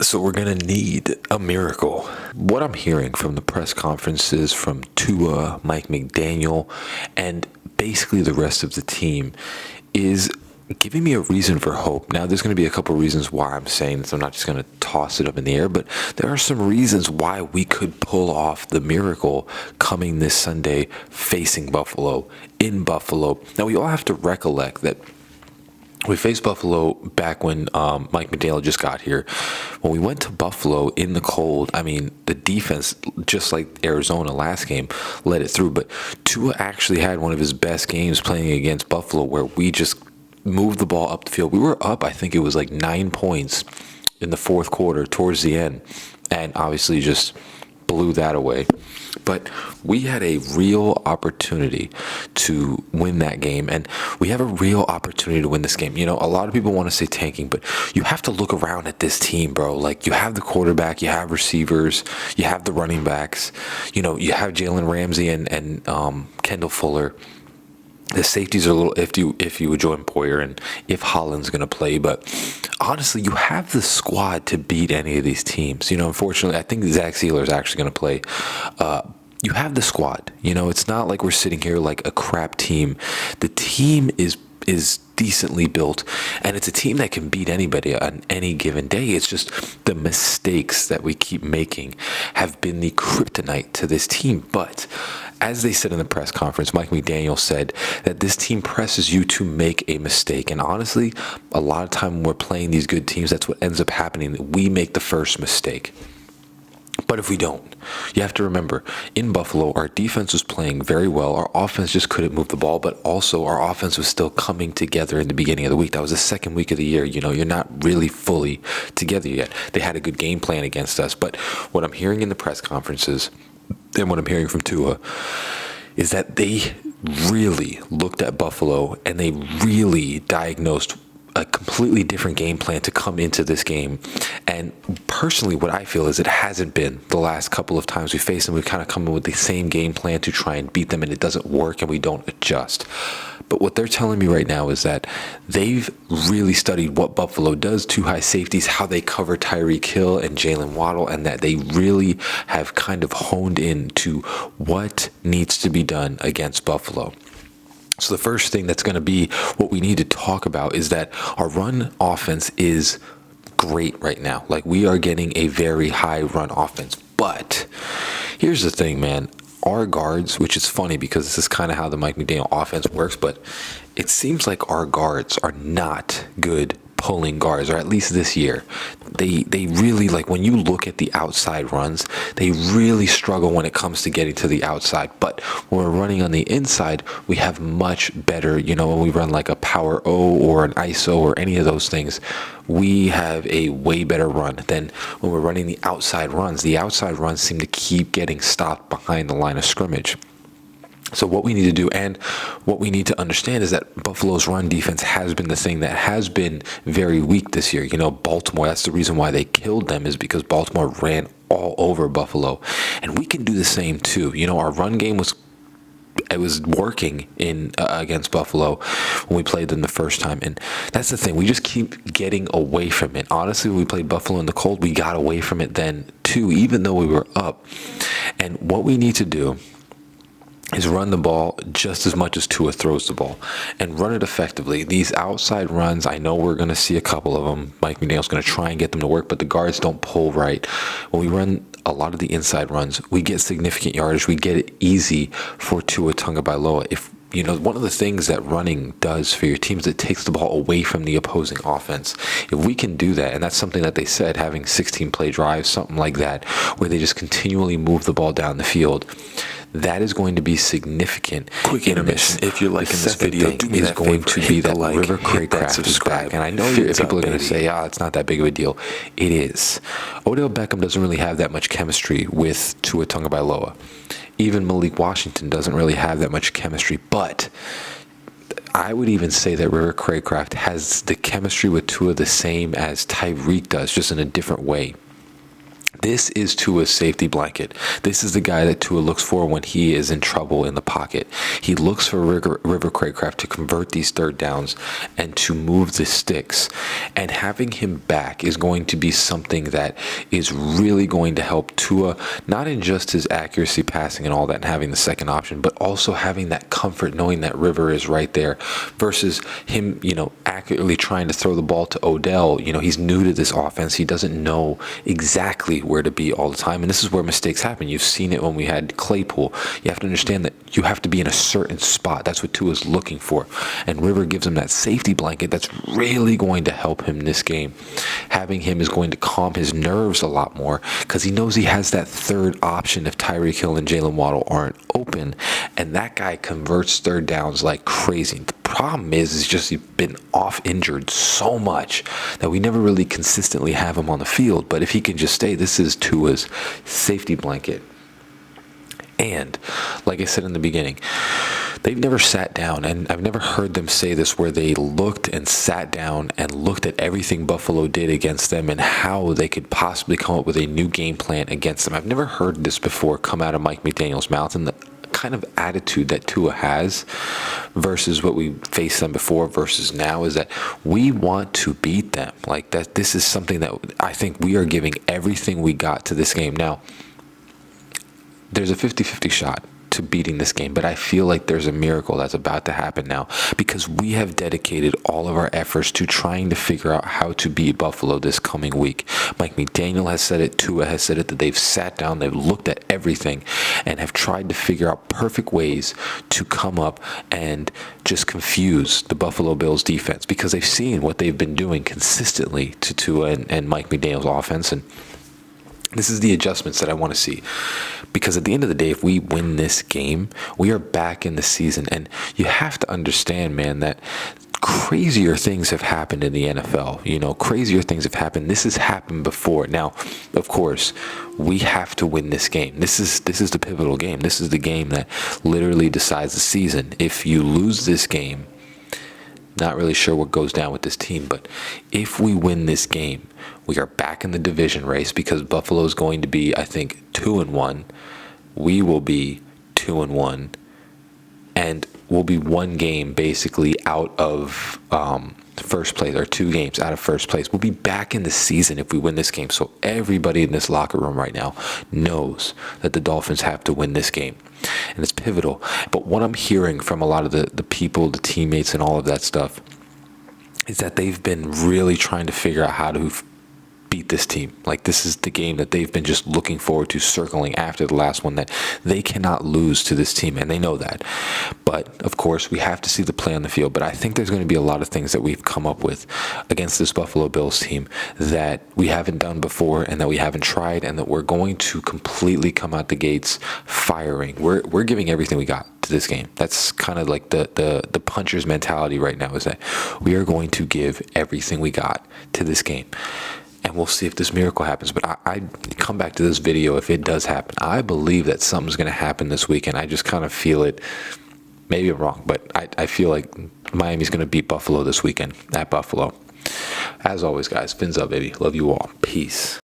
So we're going to need a miracle. What I'm hearing from the press conferences from Tua, Mike McDaniel, and basically the rest of the team is giving me a reason for hope. Now, there's going to be a couple reasons why I'm saying this. I'm not just going to toss it up in the air, but there are some reasons why we could pull off the miracle coming this Sunday facing Buffalo, in Buffalo. Now, we all have to recollect that we faced Buffalo back when Mike McDaniel just got here. When we went to Buffalo in the cold, I mean, the defense, just like Arizona last game, led it through. But Tua actually had one of his best games playing against Buffalo where we just moved the ball up the field. We were up, I think it was like 9 points in the fourth quarter towards the end. And obviously just blew that away. But we had a real opportunity to win that game, and we have a real opportunity to win this game. You know, a lot of people want to say tanking, but you have to look around at this team, bro. Like, you have the quarterback, you have receivers, you have the running backs, you know, you have Jalen Ramsey and Kendall Fuller. The safeties are a little iffy if you would join Poyer and if Holland's going to play. But honestly, you have the squad to beat any of these teams. You know, unfortunately, I think Zach Sealer is actually going to play. You have the squad. You know, it's not like we're sitting here like a crap team. The team is decently built, and it's a team that can beat anybody on any given day. It's just the mistakes that we keep making have been the kryptonite to this team. But as they said in the press conference, Mike McDaniel said that this team presses you to make a mistake. And honestly, a lot of time when we're playing these good teams, that's what ends up happening. We make the first mistake. But if we don't, you have to remember, in Buffalo, our defense was playing very well. Our offense just couldn't move the ball, but also our offense was still coming together in the beginning of the week. That was the second week of the year. You know, you're not really fully together yet. They had a good game plan against us. But what I'm hearing in the press conferences and what I'm hearing from Tua is that they really looked at Buffalo and they really diagnosed a completely different game plan to come into this game. And personally, what I feel is it hasn't been the last couple of times we face them. We kind of come in with the same game plan to try and beat them, and it doesn't work and we don't adjust. But what they're telling me right now is that they've really studied what Buffalo does, two high safeties, how they cover Tyreek Hill and Jalen Waddle, and that they really have kind of honed in to what needs to be done against Buffalo. So the first thing that's going to be what we need to talk about is that our run offense is great right now. Like, we are getting a very high run offense. But here's the thing, man. Our guards, which is funny because this is kind of how the Mike McDaniel offense works, but it seems like our guards are not good pulling guards, or at least this year. They really, like, when you look at the outside runs, they really struggle when it comes to getting to the outside. But when we're running on the inside, we have much better, you know, when we run like a power O or an ISO or any of those things, we have a way better run than when we're running the outside runs. The outside runs seem to keep getting stopped behind the line of scrimmage. So what we need to do and what we need to understand is that Buffalo's run defense has been the thing that has been very weak this year. You know, Baltimore, that's the reason why they killed them, is because Baltimore ran all over Buffalo. And we can do the same too. You know, our run game was working in against Buffalo when we played them the first time. And that's the thing. We just keep getting away from it. Honestly, when we played Buffalo in the cold, we got away from it then too, even though we were up. And what we need to do is run the ball just as much as Tua throws the ball and run it effectively. These outside runs, I know we're going to see a couple of them. Mike McDaniel's going to try and get them to work, but the guards don't pull right. When we run a lot of the inside runs, we get significant yardage. We get it easy for Tua Tagovailoa. If you know, one of the things that running does for your team is it takes the ball away from the opposing offense. If we can do that, and that's something that they said, having 16-play drives, something like that, where they just continually move the ball down the field, that is going to be significant. Quick intermission. If you're liking this video, do me that going to be that like, River Craycraft is back. And I know people are going to say, it's not that big of a deal. It is. Odell Beckham doesn't really have that much chemistry with Tua Tagovailoa. Even Malik Washington doesn't really have that much chemistry. But I would even say that River Craycraft has the chemistry with Tua the same as Tyreek does, just in a different way. This is Tua's safety blanket. This is the guy that Tua looks for when he is in trouble in the pocket. He looks for River Craycraft to convert these third downs and to move the sticks. And having him back is going to be something that is really going to help Tua, not in just his accuracy passing and all that and having the second option, but also having that comfort knowing that River is right there versus him, accurately trying to throw the ball to Odell. He's new to this offense. He doesn't know exactly where to be all the time, and this is where mistakes happen. You've seen it when we had Claypool. You have to understand that you have to be in a certain spot. That's what Tua's looking for, and River gives him that safety blanket that's really going to help him this game. Having him is going to calm his nerves a lot more because he knows he has that third option if Tyreek Hill and Jalen Waddle aren't open, and that guy converts third downs like crazy. The problem is just he's been off injured so much that we never really consistently have him on the field. But if he can just stay, this is Tua's safety blanket. And like I said in the beginning, they've never sat down, and I've never heard them say this, where they looked and sat down and looked at everything Buffalo did against them and how they could possibly come up with a new game plan against them. I've never heard this before come out of Mike McDaniel's mouth, and the kind of attitude that Tua has versus what we faced them before versus now is that we want to beat them. Like that, this is something that I think we are giving everything we got to this game. Now, there's a 50-50 shot to beating this game, but I feel like there's a miracle that's about to happen now because we have dedicated all of our efforts to trying to figure out how to beat Buffalo this coming week. Mike McDaniel has said it, Tua has said it, that they've sat down, they've looked at everything and have tried to figure out perfect ways to come up and just confuse the Buffalo Bills defense because they've seen what they've been doing consistently to Tua and Mike McDaniel's offense, and this is the adjustments that I want to see. Because at the end of the day, if we win this game, we are back in the season. And you have to understand, man, that crazier things have happened in the NFL. Crazier things have happened. This has happened before. Now, of course, we have to win this game. This is the pivotal game. This is the game that literally decides the season. If you lose this game, not really sure what goes down with this team, but if we win this game, we are back in the division race because Buffalo is going to be, I think, 2-1. We will be 2-1, and we'll be one game basically out of first place, or 2 games out of first place. We'll be back in the season if we win this game. So everybody in this locker room right now knows that the Dolphins have to win this game, and it's pivotal. But what I'm hearing from a lot of the people, the teammates, and all of that stuff is that they've been really trying to figure out how to beat this team. Like, this is the game that they've been just looking forward to, circling after the last one, that they cannot lose to this team, and they know that. But of course, we have to see the play on the field. But I think there's going to be a lot of things that we've come up with against this Buffalo Bills team that we haven't done before and that we haven't tried, and that we're going to completely come out the gates firing. We're giving everything we got to this game. That's kind of like the puncher's mentality right now, is that we are going to give everything we got to this game. And we'll see if this miracle happens. But I come back to this video if it does happen. I believe that something's going to happen this weekend. I just kind of feel it. Maybe I'm wrong, but I feel like Miami's going to beat Buffalo this weekend at Buffalo. As always, guys, fins up, baby. Love you all. Peace.